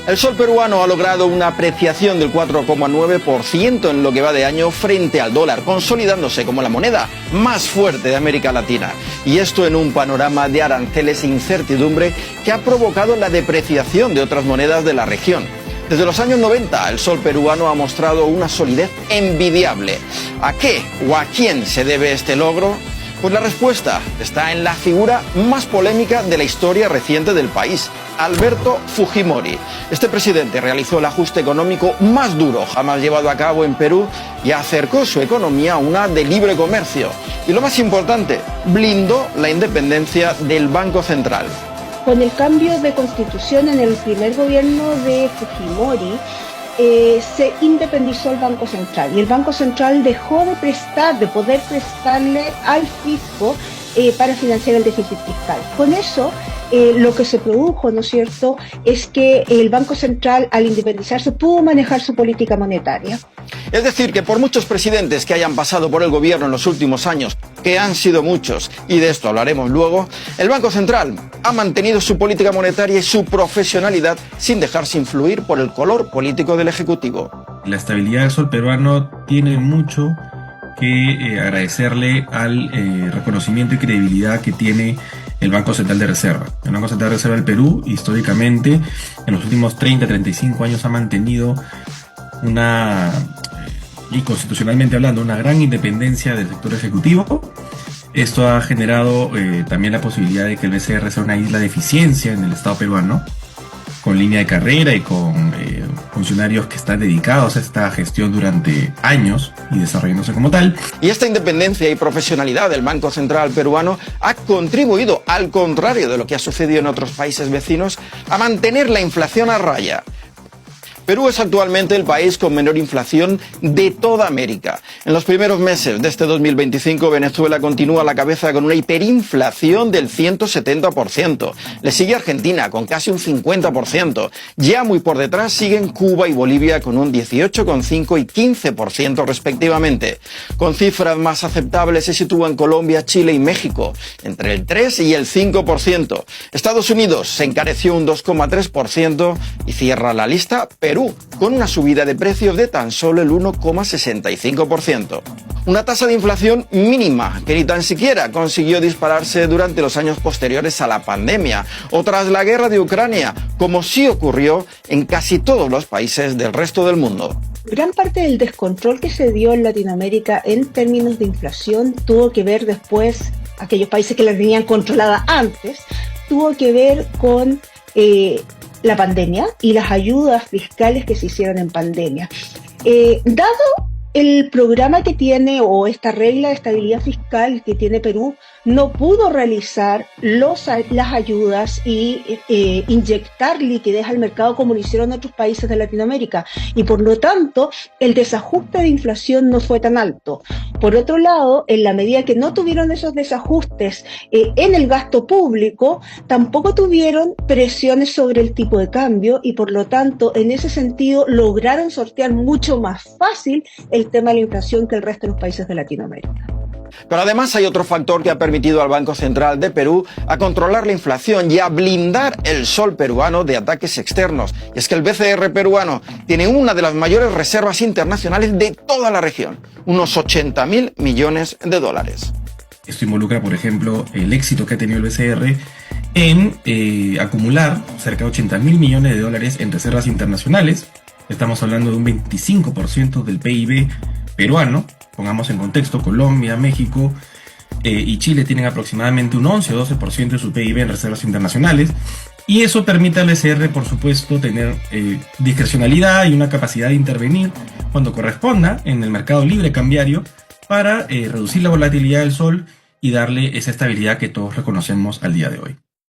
El sol peruano ha logrado una apreciación del 4,9% en lo que va de año frente al dólar, consolidándose como la moneda más fuerte de América Latina. Y esto en un panorama de aranceles e incertidumbre que ha provocado la depreciación de otras monedas de la región. Desde los años 90, el sol peruano ha mostrado una solidez envidiable. ¿A qué o a quién se debe este logro? Pues la respuesta está en la figura más polémica de la historia reciente del país, Alberto Fujimori. Este presidente realizó el ajuste económico más duro jamás llevado a cabo en Perú y acercó su economía a una de libre comercio. Y lo más importante, blindó la independencia del Banco Central. Con el cambio de constitución en el primer gobierno de Fujimori, se independizó el Banco Central y el Banco Central dejó de poder prestarle al fisco para financiar el déficit fiscal. Con eso, lo que se produjo, ¿no es cierto?, es que el Banco Central, al independizarse, pudo manejar su política monetaria. Es decir, que por muchos presidentes que hayan pasado por el gobierno en los últimos años, que han sido muchos, y de esto hablaremos luego, el Banco Central ha mantenido su política monetaria y su profesionalidad sin dejarse influir por el color político del Ejecutivo. La estabilidad del sol peruano tiene mucho que agradecerle al reconocimiento y credibilidad que tiene el Banco Central de Reserva. El Banco Central de Reserva del Perú, históricamente, en los últimos 30-35 años ha mantenido y constitucionalmente hablando, una gran independencia del sector ejecutivo. Esto ha generado también la posibilidad de que el BCR sea una isla de eficiencia en el Estado peruano, con línea de carrera y con funcionarios que están dedicados a esta gestión durante años y desarrollándose como tal. Y esta independencia y profesionalidad del Banco Central peruano ha contribuido, al contrario de lo que ha sucedido en otros países vecinos, a mantener la inflación a raya. Perú es actualmente el país con menor inflación de toda América. En los primeros meses de este 2025, Venezuela continúa a la cabeza con una hiperinflación del 170%. Le sigue Argentina con casi un 50%. Ya muy por detrás siguen Cuba y Bolivia con un 18,5% y 15% respectivamente. Con cifras más aceptables se sitúan Colombia, Chile y México, entre el 3 y el 5%. Estados Unidos se encareció un 2,3% y cierra la lista Perú, con una subida de precios de tan solo el 1,65%. Una tasa de inflación mínima que ni tan siquiera consiguió dispararse durante los años posteriores a la pandemia o tras la guerra de Ucrania, como sí ocurrió en casi todos los países del resto del mundo. Gran parte del descontrol que se dio en Latinoamérica en términos de inflación tuvo que ver después, aquellos países que la tenían controlada antes, tuvo que ver con la pandemia y las ayudas fiscales que se hicieron en pandemia. Dado el programa que tiene o esta regla de estabilidad fiscal que tiene Perú, no pudo realizar las ayudas y inyectar liquidez al mercado como lo hicieron otros países de Latinoamérica, y por lo tanto el desajuste de inflación no fue tan alto. Por otro lado, en la medida que no tuvieron esos desajustes en el gasto público, tampoco tuvieron presiones sobre el tipo de cambio y por lo tanto en ese sentido lograron sortear mucho más fácil el tema de la inflación que el resto de los países de Latinoamérica. Pero además hay otro factor que ha permitido al Banco Central de Perú a controlar la inflación y a blindar el sol peruano de ataques externos. Y es que el BCR peruano tiene una de las mayores reservas internacionales de toda la región, unos 80.000 millones de dólares. Esto involucra, por ejemplo, el éxito que ha tenido el BCR en acumular cerca de 80.000 millones de dólares en reservas internacionales. Estamos hablando de un 25% del PIB peruano. Pongamos en contexto, Colombia, México y Chile tienen aproximadamente un 11 o 12% de su PIB en reservas internacionales. Y eso permite al BCR, por supuesto, tener discrecionalidad y una capacidad de intervenir cuando corresponda en el mercado libre cambiario para reducir la volatilidad del sol y darle esa estabilidad que todos reconocemos al día de hoy.